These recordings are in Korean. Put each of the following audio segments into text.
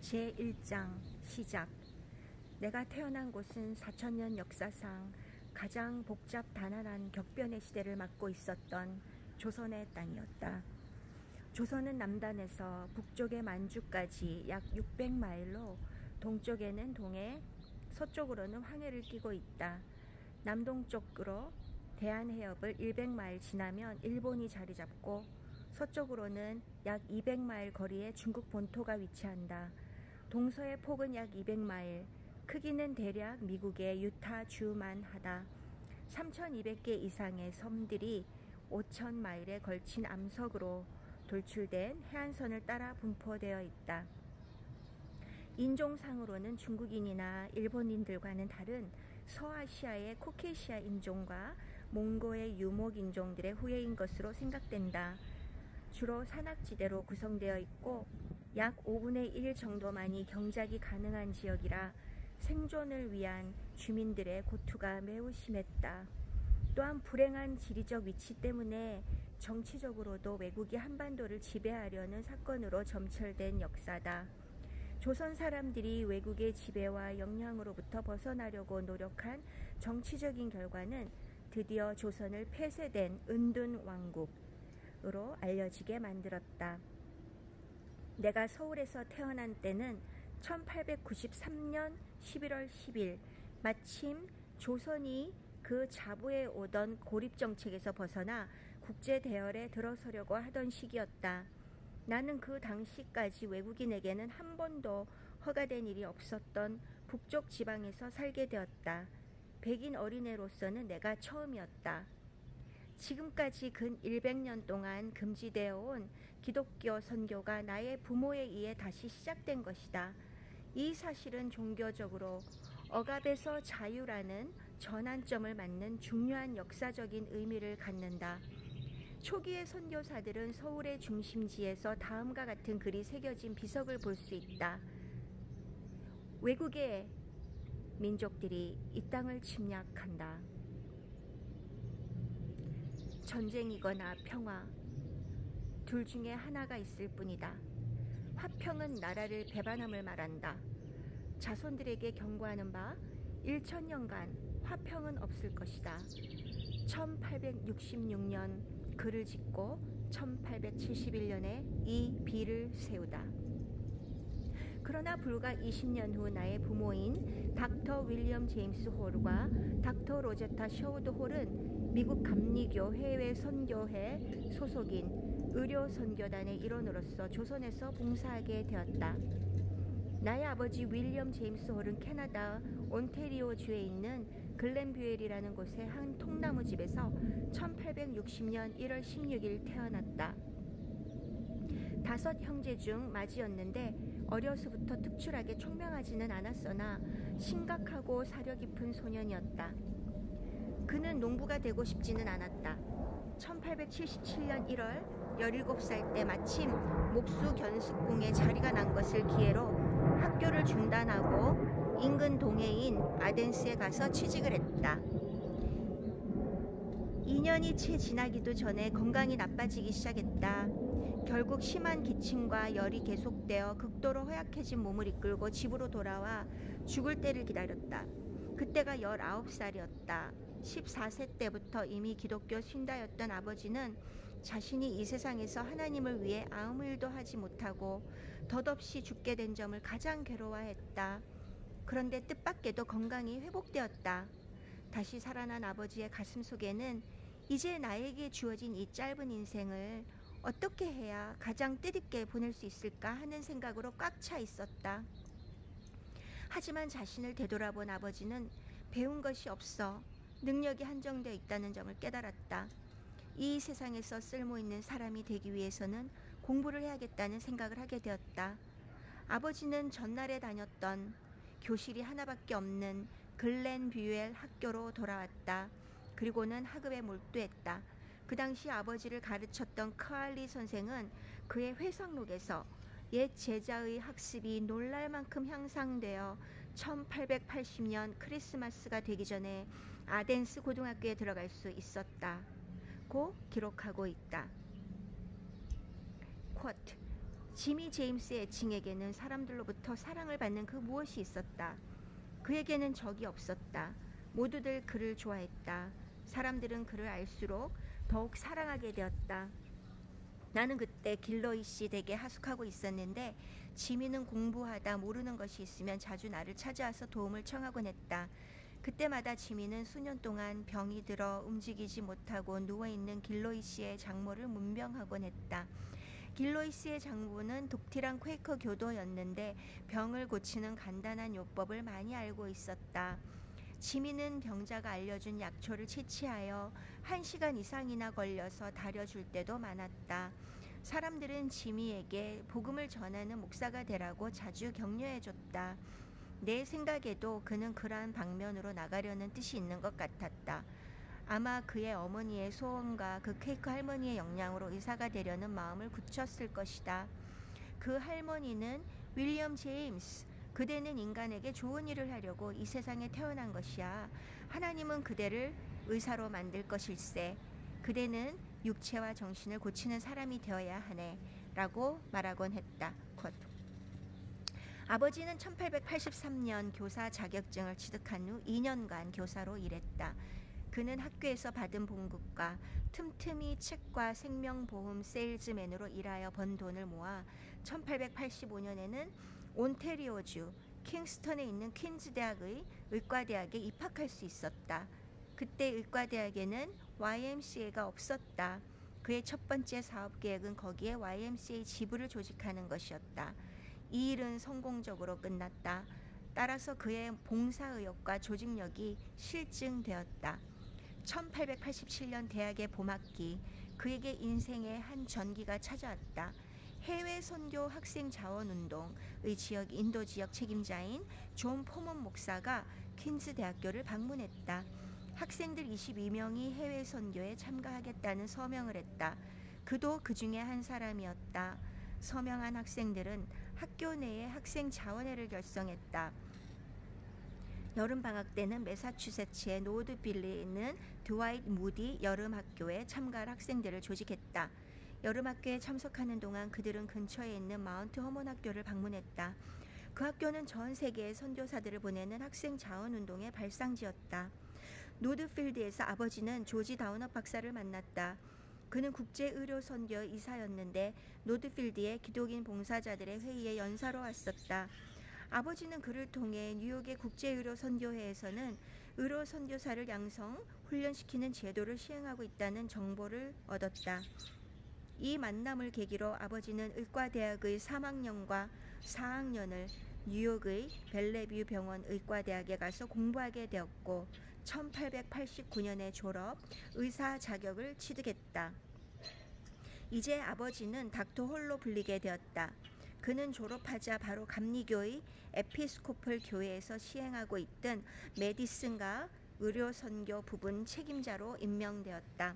제1장 시작. 내가 태어난 곳은 4000년 역사상 가장 복잡 단란한 격변의 시대를 맞고 있었던 조선의 땅이었다. 조선은 남단에서 북쪽의 만주까지 약 600마일로 동쪽에는 동해, 서쪽으로는 황해를 끼고 있다. 남동쪽으로 대한해협을 100마일 지나면 일본이 자리 잡고 서쪽으로는 약 200마일 거리에 중국 본토가 위치한다. 동서의 폭은 약 200마일, 크기는 대략 미국의 유타주만 하다. 3200개 이상의 섬들이 5000마일에 걸친 암석으로 돌출된 해안선을 따라 분포되어 있다. 인종상으로는 중국인이나 일본인들과는 다른 서아시아의 코케시아 인종과 몽고의 유목 인종들의 후예인 것으로 생각된다. 주로 산악지대로 구성되어 있고 약 5분의 1 정도만이 경작이 가능한 지역이라 생존을 위한 주민들의 고투가 매우 심했다. 또한 불행한 지리적 위치 때문에 정치적으로도 외국이 한반도를 지배하려는 사건으로 점철된 역사다. 조선 사람들이 외국의 지배와 영향으로부터 벗어나려고 노력한 정치적인 결과는 드디어 조선을 폐쇄된 은둔 왕국으로 알려지게 만들었다. 내가 서울에서 태어난 때는 1893년 11월 10일, 마침 조선이 그 자부해 오던 고립정책에서 벗어나 국제대열에 들어서려고 하던 시기였다. 나는 그 당시까지 외국인에게는 한 번도 허가된 일이 없었던 북쪽 지방에서 살게 되었다. 백인 어린애로서는 내가 처음이었다. 지금까지 근 100년 동안 금지되어 온 기독교 선교가 나의 부모에 의해 다시 시작된 것이다. 이 사실은 종교적으로 억압에서 자유라는 전환점을 맞는 중요한 역사적인 의미를 갖는다. 초기의 선교사들은 서울의 중심지에서 다음과 같은 글이 새겨진 비석을 볼 수 있다. 외국의 민족들이 이 땅을 침략한다. 전쟁이거나 평화, 둘 중에 하나가 있을 뿐이다. 화평은 나라를 배반함을 말한다. 자손들에게 경고하는 바 1000년간 화평은 없을 것이다. 1866년 글을 짓고 1871년에 이 비를 세우다. 그러나 불과 20년 후 나의 부모인 닥터 윌리엄 제임스 홀과 닥터 로제타 셔우드 홀은 미국 감리교 해외 선교회 소속인 의료 선교단의 일원으로서 조선에서 봉사하게 되었다. 나의 아버지 윌리엄 제임스 홀은 캐나다 온태리오주에 있는 글렌뷰엘이라는 곳의 한 통나무집에서 1860년 1월 16일 태어났다. 5 형제 중 맏이었는데 어려서부터 특출하게 총명하지는 않았으나 심각하고 사려 깊은 소년이었다. 그는 농부가 되고 싶지는 않았다. 1877년 1월 17살 때 마침 목수 견습궁에 자리가 난 것을 기회로 학교를 중단하고 인근 동해인 아덴스에 가서 취직을 했다. 2년이 채 지나기도 전에 건강이 나빠지기 시작했다. 결국 심한 기침과 열이 계속되어 극도로 허약해진 몸을 이끌고 집으로 돌아와 죽을 때를 기다렸다. 그때가 19살이었다. 14세 때부터 이미 기독교 신자였던 아버지는 자신이 이 세상에서 하나님을 위해 아무 일도 하지 못하고 덧없이 죽게 된 점을 가장 괴로워했다. 그런데 뜻밖에도 건강이 회복되었다. 다시 살아난 아버지의 가슴 속에는 이제 나에게 주어진 이 짧은 인생을 어떻게 해야 가장 뜻있게 보낼 수 있을까 하는 생각으로 꽉 차 있었다. 하지만 자신을 되돌아본 아버지는 배운 것이 없어 능력이 한정되어 있다는 점을 깨달았다. 이 세상에서 쓸모있는 사람이 되기 위해서는 공부를 해야겠다는 생각을 하게 되었다. 아버지는 전날에 다녔던 교실이 하나밖에 없는 글렌뷰엘 학교로 돌아왔다. 그리고는 학업에 몰두했다. 그 당시 아버지를 가르쳤던 크알리 선생은 그의 회상록에서 옛 제자의 학습이 놀랄 만큼 향상되어 1880년 크리스마스가 되기 전에 아덴스 고등학교에 들어갈 수 있었다고 기록하고 있다. 쿼트, 지미 제임스 애칭에게는 사람들로부터 사랑을 받는 그 무엇이 있었다. 그에게는 적이 없었다. 모두들 그를 좋아했다. 사람들은 그를 알수록 더욱 사랑하게 되었다. 나는 그때 길로이 씨 댁에 하숙하고 있었는데 지미는 공부하다 모르는 것이 있으면 자주 나를 찾아와서 도움을 청하곤 했다. 그때마다 지미는 수년 동안 병이 들어 움직이지 못하고 누워있는 길로이 씨의 장모를 문병하곤 했다. 길로이 씨의 장모는 독실한 퀘이커 교도였는데 병을 고치는 간단한 요법을 많이 알고 있었다. 지미는 병자가 알려준 약초를 채취하여 1시간 이상이나 걸려서 다려줄 때도 많았다. 사람들은 지미에게 복음을 전하는 목사가 되라고 자주 격려해줬다. 내 생각에도 그는 그러한 방면으로 나가려는 뜻이 있는 것 같았다. 아마 그의 어머니의 소원과 그 퀘이커 할머니의 영향으로 의사가 되려는 마음을 굳혔을 것이다. 그 할머니는 윌리엄 제임스, 그대는 인간에게 좋은 일을 하려고 이 세상에 태어난 것이야. 하나님은 그대를 의사로 만들 것일세. 그대는 육체와 정신을 고치는 사람이 되어야 하네. 라고 말하곤 했다. 곧. 아버지는 1883년 교사 자격증을 취득한 후 2년간 교사로 일했다. 그는 학교에서 받은 봉급과 틈틈이 책과 생명보험 세일즈맨으로 일하여 번 돈을 모아 1885년에는 온태리오주 킹스턴에 있는 퀸즈 대학의 의과대학에 입학할 수 있었다. 그때 의과대학에는 YMCA가 없었다. 그의 첫 번째 사업 계획은 거기에 YMCA 지부를 조직하는 것이었다. 이 일은 성공적으로 끝났다. 따라서 그의 봉사의욕과 조직력이 실증되었다. 1887년 대학의 봄학기, 그에게 인생의 한 전기가 찾아왔다. 해외 선교 학생 자원운동의 지역 인도 지역 책임자인 존 포먼 목사가 퀸즈 대학교를 방문했다. 학생들 22명이 해외 선교에 참가하겠다는 서명을 했다. 그도 그 중에 한 사람이었다. 서명한 학생들은 학교 내에 학생 자원회를 결성했다. 여름방학 때는 매사추세츠의 노드빌리에 있는 드와이트 무디 여름학교에 참가할 학생들을 조직했다. 여름학교에 참석하는 동안 그들은 근처에 있는 마운트 허먼 학교를 방문했다. 그 학교는 전 세계의 선교사들을 보내는 학생 자원운동의 발상지였다. 노드필드에서 아버지는 조지 다우너 박사를 만났다. 그는 국제의료선교 이사였는데 노드필드의 기독인 봉사자들의 회의에 연사로 왔었다. 아버지는 그를 통해 뉴욕의 국제의료선교회에서는 의료선교사를 양성, 훈련시키는 제도를 시행하고 있다는 정보를 얻었다. 이 만남을 계기로 아버지는 의과대학의 3학년과 4학년을 뉴욕의 벨레뷰 병원 의과대학에 가서 공부하게 되었고 1889년에 졸업, 의사 자격을 취득했다. 이제 아버지는 닥터 홀로 불리게 되었다. 그는 졸업하자 바로 감리교의 에피스코플 교회에서 시행하고 있던 메디슨과 의료선교 부분 책임자로 임명되었다.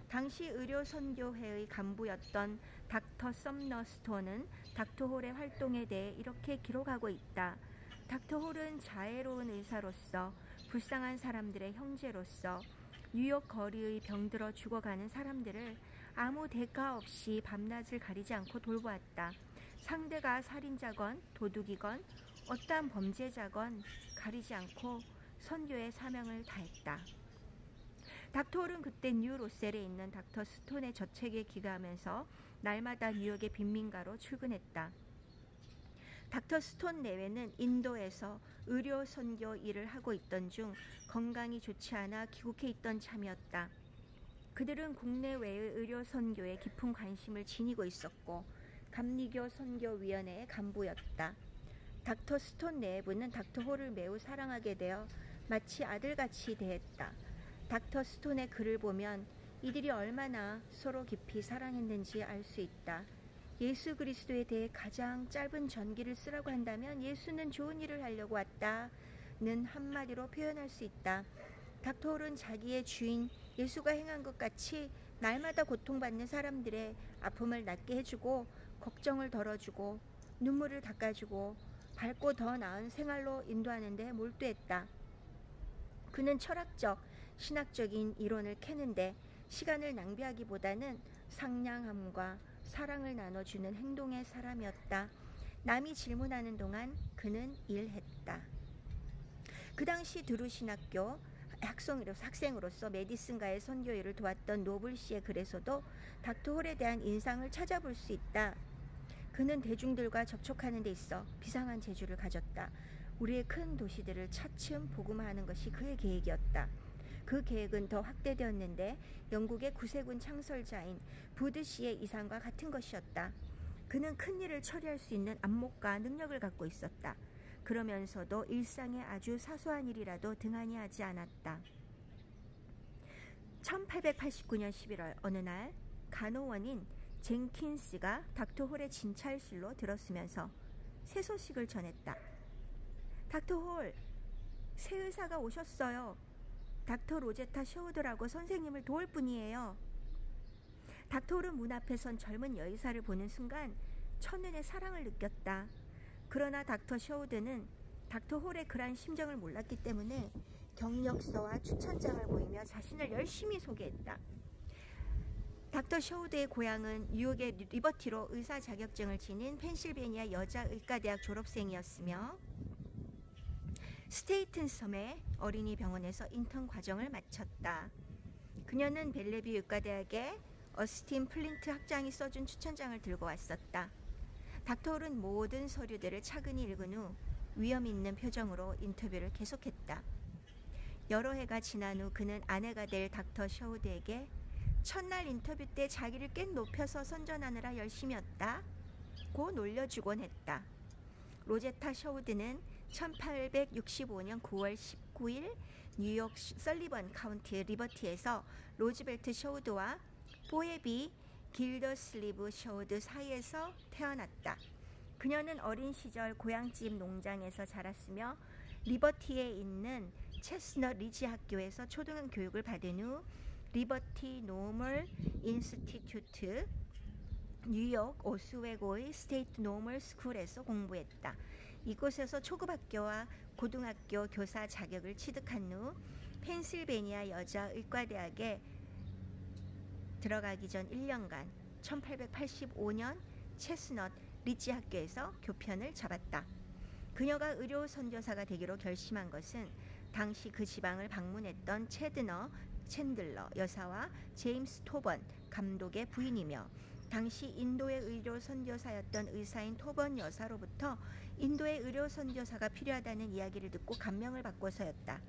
당시 의료선교회의 간부였던 닥터 썸너 스톤은 닥터 홀의 활동에 대해 이렇게 기록하고 있다. 닥터 홀은 자애로운 의사로서 불쌍한 사람들의 형제로서 뉴욕 거리의 병들어 죽어가는 사람들을 아무 대가 없이 밤낮을 가리지 않고 돌보았다. 상대가 살인자건 도둑이건 어떠한 범죄자건 가리지 않고 선교의 사명을 다했다. 닥터 홀은 그때 뉴 로셀에 있는 닥터 스톤의 저택에 기가하면서 날마다 뉴욕의 빈민가로 출근했다. 닥터 스톤 내외는 인도에서 의료 선교 일을 하고 있던 중 건강이 좋지 않아 귀국해 있던 참이었다. 그들은 국내외의 의료 선교에 깊은 관심을 지니고 있었고 감리교 선교위원회의 간부였다. 닥터 스톤 내부는 닥터 홀을 매우 사랑하게 되어 마치 아들같이 대했다. 닥터 스톤의 글을 보면 이들이 얼마나 서로 깊이 사랑했는지 알 수 있다. 예수 그리스도에 대해 가장 짧은 전기를 쓰라고 한다면 예수는 좋은 일을 하려고 왔다는 한마디로 표현할 수 있다. 닥터 홀은 자기의 주인 예수가 행한 것 같이 날마다 고통받는 사람들의 아픔을 낫게 해주고 걱정을 덜어주고 눈물을 닦아주고 밝고 더 나은 생활로 인도하는 데 몰두했다. 그는 철학적, 신학적인 이론을 캐는데 시간을 낭비하기보다는 상냥함과 사랑을 나눠주는 행동의 사람이었다. 남이 질문하는 동안 그는 일했다. 그 당시 드루 신학교 학생으로서 메디슨가의 선교 일을 도왔던 노블 씨의 글에서도 닥터 홀에 대한 인상을 찾아볼 수 있다. 그는 대중들과 접촉하는 데 있어 비상한 재주를 가졌다. 우리의 큰 도시들을 차츰 복음화하는 것이 그의 계획이었다. 그 계획은 더 확대되었는데 영국의 구세군 창설자인 부드 씨의 이상과 같은 것이었다. 그는 큰 일을 처리할 수 있는 안목과 능력을 갖고 있었다. 그러면서도 일상의 아주 사소한 일이라도 등한히 하지 않았다. 1889년 11월 어느 날 간호원인 젠킨스가 닥터 홀의 진찰실로 들었으면서 새 소식을 전했다. 닥터 홀, 새 의사가 오셨어요. 닥터 로제타 셔우드라고 선생님을 도울 뿐이에요. 닥터 홀은 문 앞에 선 젊은 여의사를 보는 순간 첫눈에 사랑을 느꼈다. 그러나 닥터 셔우드는 닥터 홀의 그러한 심정을 몰랐기 때문에 경력서와 추천장을 보이며 자신을 열심히 소개했다. 닥터 셔우드의 고향은 뉴욕의 리버티로 의사 자격증을 지닌 펜실베니아 여자의과대학 졸업생이었으며 스테이튼 섬의 어린이 병원에서 인턴 과정을 마쳤다. 그녀는 벨레뷰 의과대학의 어스틴 플린트 학장이 써준 추천장을 들고 왔었다. 닥터 홀은 모든 서류들을 차근히 읽은 후 위험 있는 표정으로 인터뷰를 계속했다. 여러 해가 지난 후 그는 아내가 될 닥터 셔우드에게 첫날 인터뷰 때 자기를 꽤 높여서 선전하느라 열심이었다 고 놀려주곤 했다. 로제타 셔우드는 1865년 9월 19일 뉴욕 설리번 카운티 리버티에서 로즈벨트 셔우드와 포에비 길더슬리브 셔우드 사이에서 태어났다. 그녀는 어린 시절 고향집 농장에서 자랐으며 리버티에 있는 체스넛 리지 학교에서 초등 교육을 받은 후 리버티 노멀 인스티튜트 뉴욕 오스웨고의 스테이트 노멀 스쿨에서 공부했다. 이곳에서 초급학교와 고등학교 교사 자격을 취득한 후 펜실베니아 여자의과대학에 들어가기 전 1년간 1885년 체스넛 리지 학교에서 교편을 잡았다. 그녀가 의료 선교사가 되기로 결심한 것은 당시 그 지방을 방문했던 챈들러 여사와 제임스 토번 감독의 부인이며 당시 인도의 의료 선교사였던 의사인 토번 여사로부터 인도의 의료 선교사가 필요하다는 이야기를 듣고 감명을 받고서였다.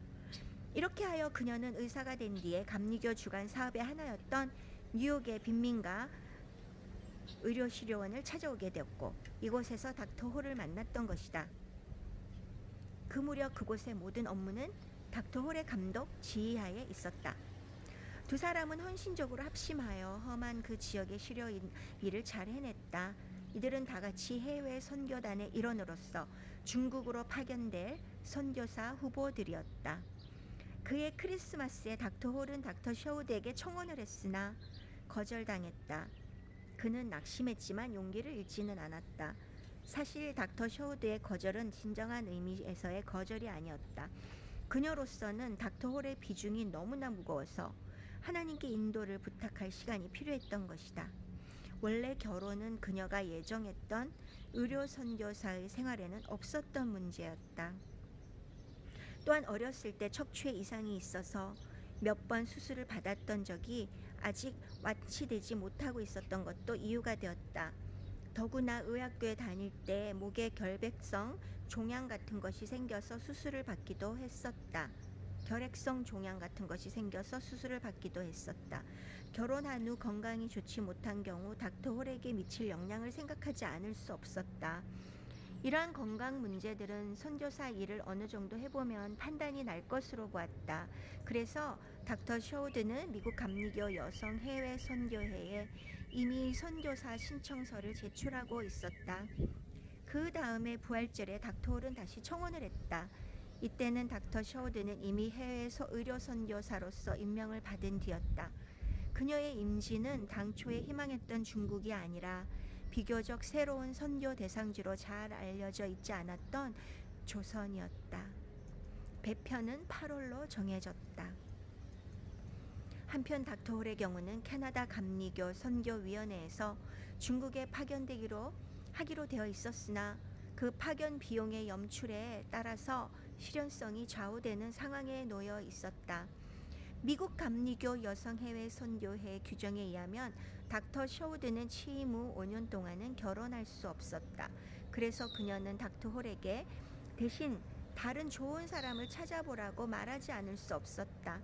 이렇게 하여 그녀는 의사가 된 뒤에 감리교 주간 사업의 하나였던 뉴욕의 빈민가 의료시료원을 찾아오게 되었고 이곳에서 닥터 홀을 만났던 것이다. 그 무렵 그곳의 모든 업무는 닥터 홀의 감독 지휘하에 있었다. 두 사람은 헌신적으로 합심하여 험한 그 지역의 시료 일을 잘 해냈다. 이들은 다같이 해외 선교단의 일원으로서 중국으로 파견될 선교사 후보들이었다. 그해 크리스마스에 닥터 홀은 닥터 셔우드에게 청혼을 했으나 거절당했다. 그는 낙심했지만 용기를 잃지는 않았다. 사실 닥터 셔우드의 거절은 진정한 의미에서의 거절이 아니었다. 그녀로서는 닥터 홀의 비중이 너무나 무거워서 하나님께 인도를 부탁할 시간이 필요했던 것이다. 원래 결혼은 그녀가 예정했던 의료 선교사의 생활에는 없었던 문제였다. 또한 어렸을 때 척추에 이상이 있어서 몇 번 수술을 받았던 적이 아직 완치되지 못하고 있었던 것도 이유가 되었다. 더구나 의학교에 다닐 때 목에 결백성 종양 같은 것이 생겨서 수술을 받기도 했었다. 결핵성 종양 같은 것이 생겨서 수술을 받기도 했었다. 결혼한 후 건강이 좋지 못한 경우 닥터 홀에게 미칠 영향을 생각하지 않을 수 없었다. 이러한 건강 문제들은 선교사 일을 어느 정도 해보면 판단이 날 것으로 보았다. 그래서 닥터 셔우드는 미국 감리교 여성 해외 선교회에 이미 선교사 신청서를 제출하고 있었다. 그 다음에 부활절에 닥터 홀은 다시 청혼을 했다. 이때는 닥터 셔우드는 이미 해외 의료 선교사로서 임명을 받은 뒤였다. 그녀의 임지는 당초에 희망했던 중국이 아니라 비교적 새로운 선교 대상지로 잘 알려져 있지 않았던 조선이었다. 배편은 8월로 정해졌다. 한편 닥터 홀의 경우는 캐나다 감리교 선교위원회에서 중국에 하기로 되어 있었으나 그 파견 비용의 염출에 따라서 실현성이 좌우되는 상황에 놓여 있었다. 미국 감리교 여성 해외 선교회 규정에 의하면 닥터 셔우드는 취임 후 5년 동안은 결혼할 수 없었다. 그래서 그녀는 닥터 홀에게 대신 다른 좋은 사람을 찾아보라고 말하지 않을 수 없었다.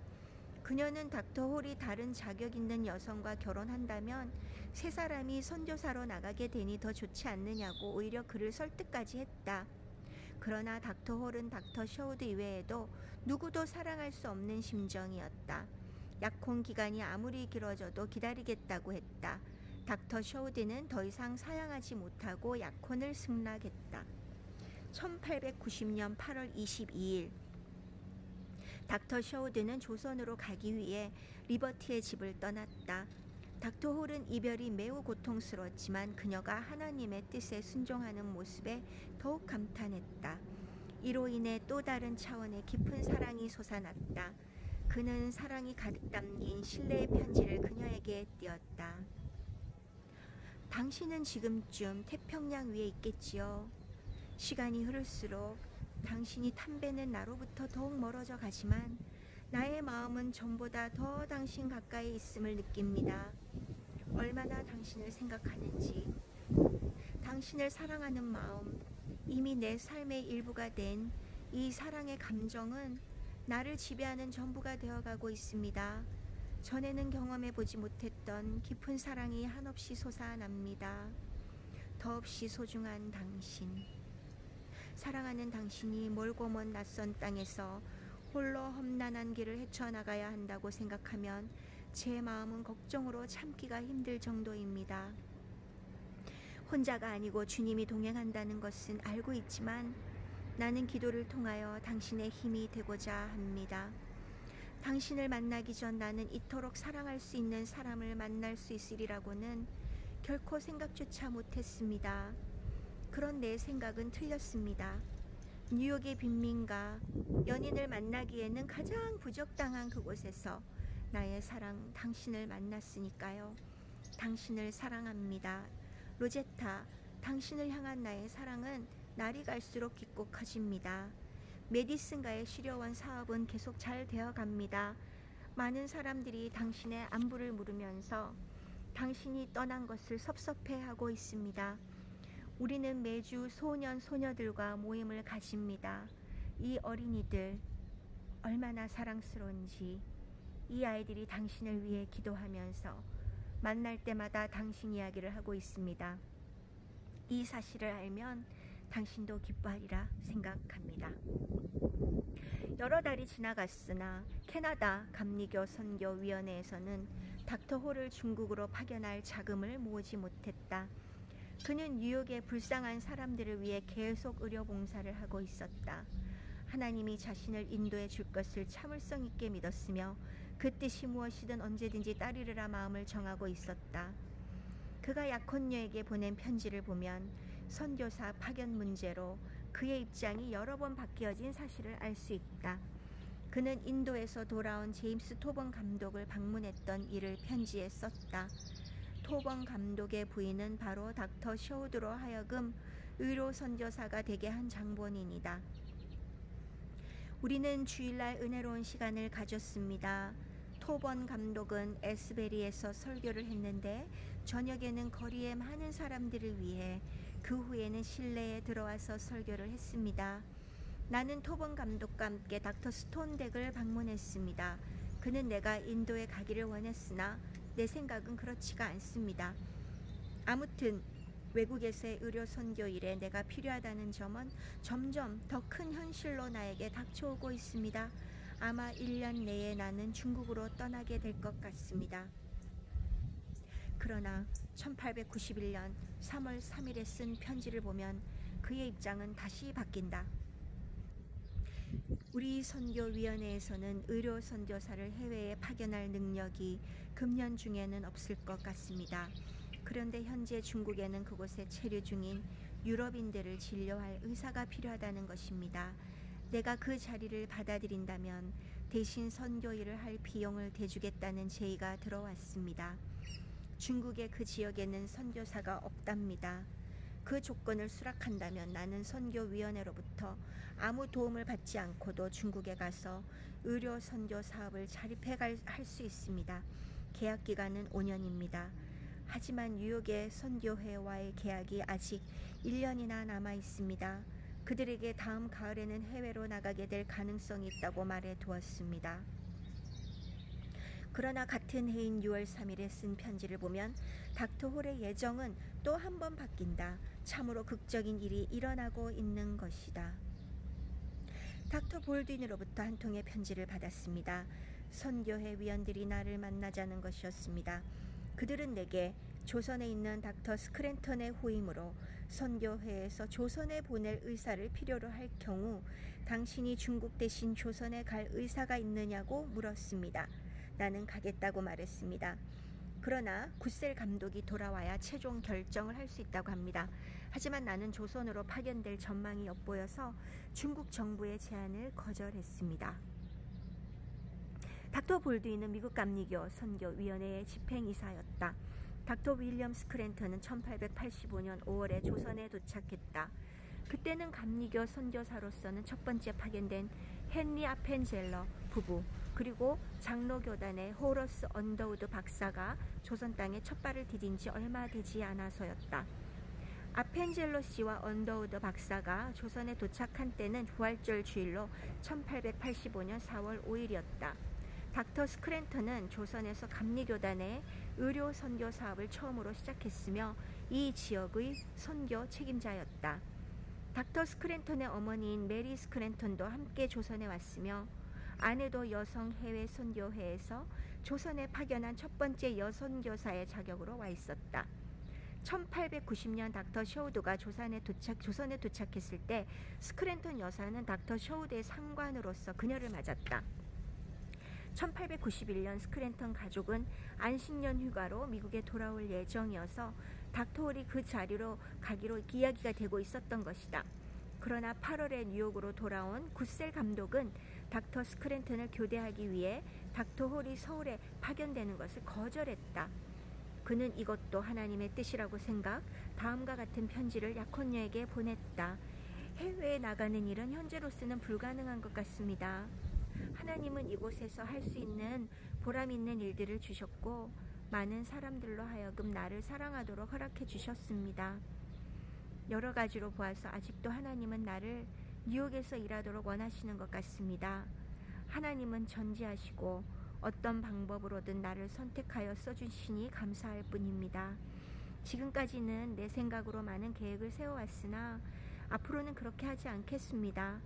그녀는 닥터 홀이 다른 자격 있는 여성과 결혼한다면 세 사람이 선교사로 나가게 되니 더 좋지 않느냐고 오히려 그를 설득까지 했다. 그러나 닥터 홀은 닥터 셔우드 이외에도 누구도 사랑할 수 없는 심정이었다. 약혼 기간이 아무리 길어져도 기다리겠다고 했다. 닥터 셔우드는 더 이상 사양하지 못하고 약혼을 승낙했다. 1890년 8월 22일 닥터 셔우드는 조선으로 가기 위해 리버티의 집을 떠났다. 닥터 홀은 이별이 매우 고통스러웠지만 그녀가 하나님의 뜻에 순종하는 모습에 더욱 감탄했다. 이로 인해 또 다른 차원의 깊은 사랑이 솟아났다. 그는 사랑이 가득 담긴 신뢰의 편지를 그녀에게 띄웠다. 당신은 지금쯤 태평양 위에 있겠지요. 시간이 흐를수록 당신이 탐배는 나로부터 더욱 멀어져 가지만 나의 마음은 전보다 더 당신 가까이 있음을 느낍니다. 얼마나 당신을 생각하는지, 당신을 사랑하는 마음, 이미 내 삶의 일부가 된 이 사랑의 감정은 나를 지배하는 전부가 되어가고 있습니다. 전에는 경험해보지 못했던 깊은 사랑이 한없이 솟아납니다. 더없이 소중한 당신, 사랑하는 당신이 멀고 먼 낯선 땅에서 홀로 험난한 길을 헤쳐나가야 한다고 생각하면 제 마음은 걱정으로 참기가 힘들 정도입니다. 혼자가 아니고 주님이 동행한다는 것은 알고 있지만 나는 기도를 통하여 당신의 힘이 되고자 합니다. 당신을 만나기 전 나는 이토록 사랑할 수 있는 사람을 만날 수 있으리라고는 결코 생각조차 못했습니다. 그런 내 생각은 틀렸습니다. 뉴욕의 빈민가, 연인을 만나기에는 가장 부적당한 그곳에서 나의 사랑 당신을 만났으니까요. 당신을 사랑합니다. 로제타, 당신을 향한 나의 사랑은 날이 갈수록 깊고 커집니다. 메디슨가의 시려원 사업은 계속 잘 되어갑니다. 많은 사람들이 당신의 안부를 물으면서 당신이 떠난 것을 섭섭해하고 있습니다. 우리는 매주 소년, 소녀들과 모임을 가집니다. 이 어린이들 얼마나 사랑스러운지 이 아이들이 당신을 위해 기도하면서 만날 때마다 당신 이야기를 하고 있습니다. 이 사실을 알면 당신도 기뻐하리라 생각합니다. 여러 달이 지나갔으나 캐나다 감리교 선교위원회에서는 닥터 홀을 중국으로 파견할 자금을 모으지 못했다. 그는 뉴욕의 불쌍한 사람들을 위해 계속 의료 봉사를 하고 있었다. 하나님이 자신을 인도해 줄 것을 참을성 있게 믿었으며 그 뜻이 무엇이든 언제든지 따르리라 마음을 정하고 있었다. 그가 약혼녀에게 보낸 편지를 보면 선교사 파견 문제로 그의 입장이 여러 번 바뀌어진 사실을 알 수 있다. 그는 인도에서 돌아온 제임스 토번 감독을 방문했던 일을 편지에 썼다. 토번 감독의 부인은 바로 닥터 셔우드로 하여금 의료 선교사가 되게 한 장본인이다. 우리는 주일날 은혜로운 시간을 가졌습니다. 토번 감독은 에스베리에서 설교를 했는데 저녁에는 거리에 많은 사람들을 위해 그 후에는 실내에 들어와서 설교를 했습니다. 나는 토번 감독과 함께 닥터 스톤덱을 방문했습니다. 그는 내가 인도에 가기를 원했으나 내 생각은 그렇지가 않습니다. 아무튼 외국에서의 의료 선교 일에 내가 필요하다는 점은 점점 더 큰 현실로 나에게 닥쳐오고 있습니다. 아마 1년 내에 나는 중국으로 떠나게 될 것 같습니다. 그러나 1891년 3월 3일에 쓴 편지를 보면 그의 입장은 다시 바뀐다. 우리 선교위원회에서는 의료 선교사를 해외에 파견할 능력이 금년 중에는 없을 것 같습니다. 그런데 현재 중국에는 그곳에 체류 중인 유럽인들을 진료할 의사가 필요하다는 것입니다. 내가 그 자리를 받아들인다면 대신 선교 일을 할 비용을 대주겠다는 제의가 들어왔습니다. 중국의 그 지역에는 선교사가 없답니다. 그 조건을 수락한다면 나는 선교위원회로부터 아무 도움을 받지 않고도 중국에 가서 의료 선교 사업을 자립해 할 수 있습니다. 계약 기간은 5년입니다. 하지만 뉴욕의 선교회와의 계약이 아직 1년이나 남아 있습니다. 그들에게 다음 가을에는 해외로 나가게 될 가능성이 있다고 말해 두었습니다. 그러나 같은 해인 6월 3일에 쓴 편지를 보면 닥터 홀의 예정은 또 한 번 바뀐다. 참으로 극적인 일이 일어나고 있는 것이다. 닥터 볼드윈으로부터 한 통의 편지를 받았습니다. 선교회 위원들이 나를 만나자는 것이었습니다. 그들은 내게 조선에 있는 닥터 스크랜턴의 후임으로 선교회에서 조선에 보낼 의사를 필요로 할 경우 당신이 중국 대신 조선에 갈 의사가 있느냐고 물었습니다. 나는 가겠다고 말했습니다. 그러나 구셀 감독이 돌아와야 최종 결정을 할 수 있다고 합니다. 하지만 나는 조선으로 파견될 전망이 엿보여서 중국 정부의 제안을 거절했습니다. 닥터 볼드윈은 미국 감리교 선교위원회의 집행이사였다. 닥터 윌리엄 스크랜턴은 1885년 5월에 조선에 도착했다. 그때는 감리교 선교사로서는 첫 번째 파견된 헨리 아펜젤러 부부 그리고 장로교단의 호러스 언더우드 박사가 조선 땅에 첫 발을 디딘 지 얼마 되지 않아서였다. 아펜젤러 씨와 언더우드 박사가 조선에 도착한 때는 부활절 주일로 1885년 4월 5일이었다. 닥터 스크랜턴은 조선에서 감리교단의 의료 선교 사업을 처음으로 시작했으며 이 지역의 선교 책임자였다. 닥터 스크랜턴의 어머니인 메리 스크랜턴도 함께 조선에 왔으며 아내도 여성 해외 선교회에서 조선에 파견한 첫 번째 여선교사의 자격으로 와 있었다. 1890년 닥터 셔우드가 조선에 도착했을 때 스크랜턴 여사는 닥터 셔우드의 상관으로서 그녀를 맞았다. 1891년 스크랜턴 가족은 안식년 휴가로 미국에 돌아올 예정이어서 닥터 홀이 그 자리로 가기로 이야기가 되고 있었던 것이다. 그러나 8월에 뉴욕으로 돌아온 구셀 감독은 닥터 스크랜턴을 교대하기 위해 닥터 홀이 서울에 파견되는 것을 거절했다. 그는 이것도 하나님의 뜻이라고 생각, 다음과 같은 편지를 약혼녀에게 보냈다. 해외에 나가는 일은 현재로서는 불가능한 것 같습니다. 하나님은 이곳에서 할 수 있는 보람 있는 일들을 주셨고 많은 사람들로 하여금 나를 사랑하도록 허락해 주셨습니다. 여러 가지로 보아서 아직도 하나님은 나를 뉴욕에서 일하도록 원하시는 것 같습니다. 하나님은 전지하시고 어떤 방법으로든 나를 선택하여 써주시니 감사할 뿐입니다. 지금까지는 내 생각으로 많은 계획을 세워왔으나 앞으로는 그렇게 하지 않겠습니다.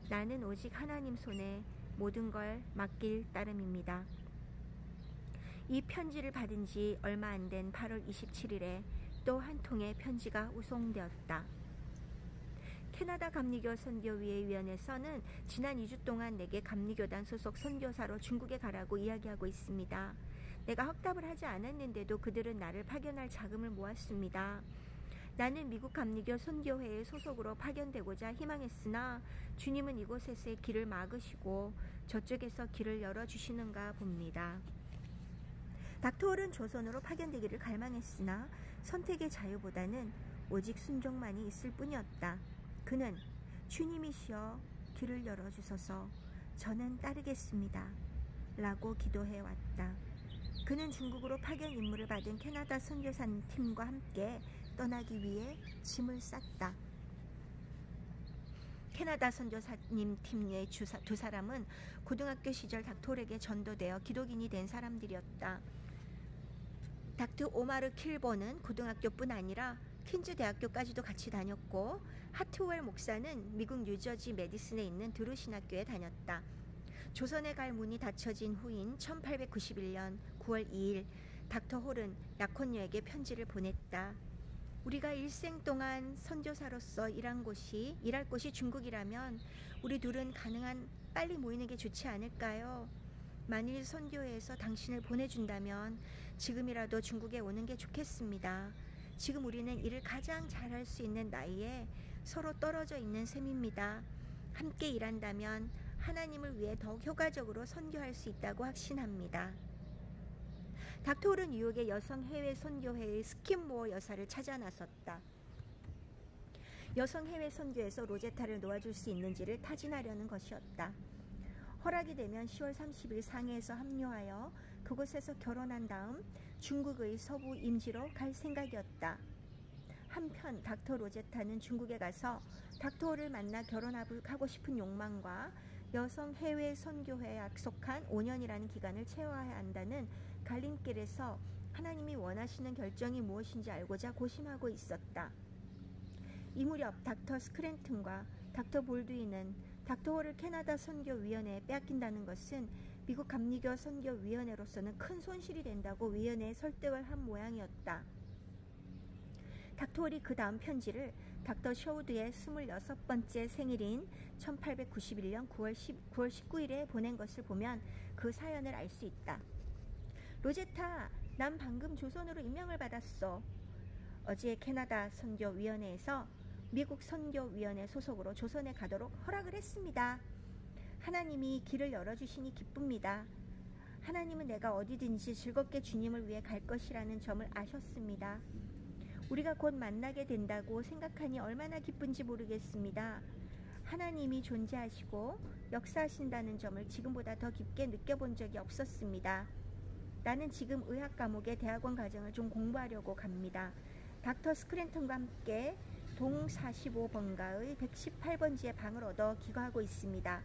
나는 오직 하나님 손에 모든 걸 맡길 따름입니다. 이 편지를 받은 지 얼마 안 된 8월 27일에 또 한 통의 편지가 우송되었다. 캐나다 감리교 선교위의 위원회에서는 지난 2주 동안 내게 감리교단 소속 선교사로 중국에 가라고 이야기하고 있습니다. 내가 확답을 하지 않았는데도 그들은 나를 파견할 자금을 모았습니다. 나는 미국 감리교 선교회의 소속으로 파견되고자 희망했으나 주님은 이곳에서의 길을 막으시고 저쪽에서 길을 열어주시는가 봅니다. 닥터 홀은 조선으로 파견되기를 갈망했으나 선택의 자유보다는 오직 순종만이 있을 뿐이었다. 그는 주님이시여 길을 열어주소서 저는 따르겠습니다 라고 기도해왔다. 그는 중국으로 파견 임무를 받은 캐나다 선교사님 팀과 함께 떠나기 위해 짐을 쌌다. 캐나다 선교사님 팀의 두 사람은 고등학교 시절 닥터 홀에게 전도되어 기독인이 된 사람들이었다. 닥터 오마르 킬버는 고등학교뿐 아니라 퀸즈 대학교까지도 같이 다녔고 하트웰 목사는 미국 뉴저지 메디슨에 있는 드루 신학교에 다녔다. 조선에 갈 문이 닫혀진 후인 1891년 9월 2일 닥터 홀은 약혼녀에게 편지를 보냈다. 우리가 일생 동안 선교사로서 일할 곳이 중국이라면 우리 둘은 가능한 빨리 모이는 게 좋지 않을까요? 만일 선교회에서 당신을 보내준다면 지금이라도 중국에 오는 게 좋겠습니다. 지금 우리는 일을 가장 잘할 수 있는 나이에 서로 떨어져 있는 셈입니다. 함께 일한다면 하나님을 위해 더욱 효과적으로 선교할 수 있다고 확신합니다. 닥터 홀은 뉴욕의 여성 해외 선교회의 스킨모어 여사를 찾아 나섰다. 여성 해외 선교에서 로제타를 놓아줄 수 있는지를 타진하려는 것이었다. 허락이 되면 10월 30일 상해에서 합류하여 그곳에서 결혼한 다음 중국의 서부 임지로 갈 생각이었다. 한편 닥터 로제타는 중국에 가서 닥터 홀을 만나 결혼하고 싶은 욕망과 여성 해외 선교회에 약속한 5년이라는 기간을 채워야 한다는 갈림길에서 하나님이 원하시는 결정이 무엇인지 알고자 고심하고 있었다. 이 무렵 닥터 스크랜튼과 닥터 볼드윈은 닥터 홀을 캐나다 선교위원회에 빼앗긴다는 것은 미국 감리교 선교위원회로서는 큰 손실이 된다고 위원회에 설득을 한 모양이었다. 닥터 홀이 그 다음 편지를 닥터 셔우드의 26번째 생일인 1891년 9월 19일에 보낸 것을 보면 그 사연을 알 수 있다. 로제타, 난 방금 조선으로 임명을 받았어. 어제 캐나다 선교위원회에서 미국 선교위원회 소속으로 조선에 가도록 허락을 했습니다. 하나님이 길을 열어주시니 기쁩니다. 하나님은 내가 어디든지 즐겁게 주님을 위해 갈 것이라는 점을 아셨습니다. 우리가 곧 만나게 된다고 생각하니 얼마나 기쁜지 모르겠습니다. 하나님이 존재하시고 역사하신다는 점을 지금보다 더 깊게 느껴본 적이 없었습니다. 나는 지금 의학 과목의 대학원 과정을 좀 공부하려고 갑니다. 닥터 스크랜턴과 함께 동 45번가의 118번지의 방을 얻어 기거하고 있습니다.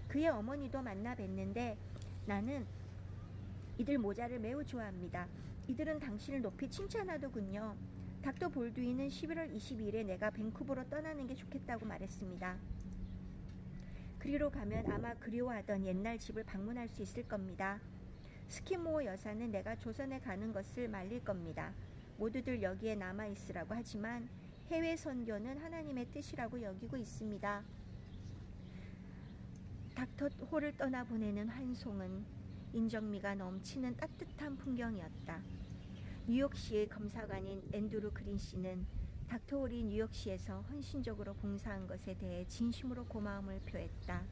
그의 어머니도 만나 뵀는데 나는 이들 모자를 매우 좋아합니다. 이들은 당신을 높이 칭찬하더군요. 닥터 볼드윈은 11월 22일에 내가 밴쿠버로 떠나는 게 좋겠다고 말했습니다. 그리로 가면 아마 그리워하던 옛날 집을 방문할 수 있을 겁니다. 스킨모어 여사는 내가 조선에 가는 것을 말릴 겁니다. 모두들 여기에 남아있으라고 하지만 해외 선교는 하나님의 뜻이라고 여기고 있습니다. 닥터 홀을 떠나보내는 환송은 인정미가 넘치는 따뜻한 풍경이었다. 뉴욕시의 검사관인 앤드루 그린 씨는 닥터 홀이 뉴욕시에서 헌신적으로 봉사한 것에 대해 진심으로 고마움을 표했다.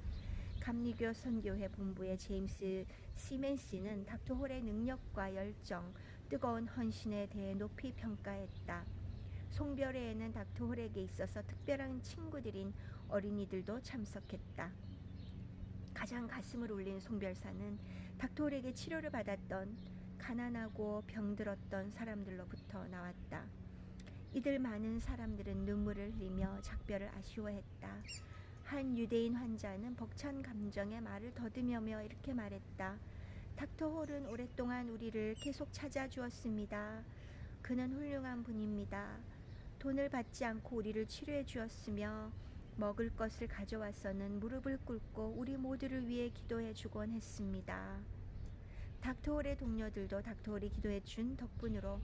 감리교 선교회 본부의 제임스 시멘 씨는 닥터 홀의 능력과 열정, 뜨거운 헌신에 대해 높이 평가했다. 송별회에는 닥터 홀에게 있어서 특별한 친구들인 어린이들도 참석했다. 가장 가슴을 울린 송별사는 닥터 홀에게 치료를 받았던 가난하고 병들었던 사람들로부터 나왔다. 이들 많은 사람들은 눈물을 흘리며 작별을 아쉬워했다. 한 유대인 환자는 벅찬 감정에 말을 더듬으며 이렇게 말했다. 닥터 홀은 오랫동안 우리를 계속 찾아주었습니다. 그는 훌륭한 분입니다. 돈을 받지 않고 우리를 치료해 주었으며 먹을 것을 가져와서는 무릎을 꿇고 우리 모두를 위해 기도해 주곤 했습니다. 닥터 홀의 동료들도 닥터 홀이 기도해 준 덕분으로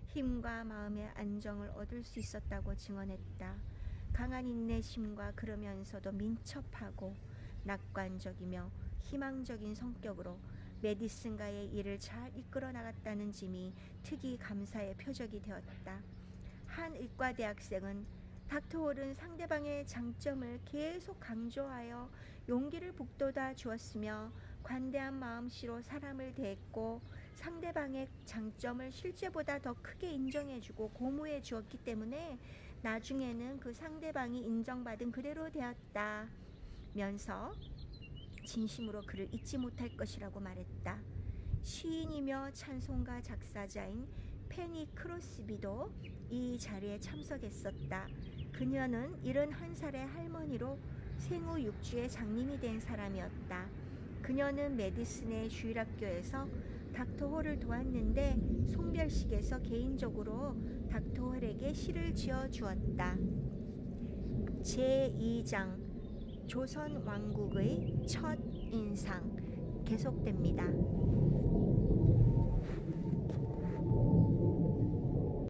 힘과 마음의 안정을 얻을 수 있었다고 증언했다. 강한 인내심과 그러면서도 민첩하고 낙관적이며 희망적인 성격으로 메디슨가의 일을 잘 이끌어 나갔다는 점이 특히 감사의 표적이 되었다. 한 의과대학생은 닥터 홀은 상대방의 장점을 계속 강조하여 용기를 북돋아 주었으며 관대한 마음씨로 사람을 대했고 상대방의 장점을 실제보다 더 크게 인정해주고 고무해 주었기 때문에 나중에는 그 상대방이 인정받은 그대로 되었다 면서 진심으로 그를 잊지 못할 것이라고 말했다. 시인이며 찬송가 작사자인 페니 크로스비도 이 자리에 참석했었다. 그녀는 71살의 할머니로 생후 6주의 장님이 된 사람이었다. 그녀는 메디슨의 주일학교에서 닥터 홀을 도왔는데 송별식에서 개인적으로 닥터 홀에게 시를 지어 주었다. 제2장 조선 왕국의 첫 인상 계속됩니다.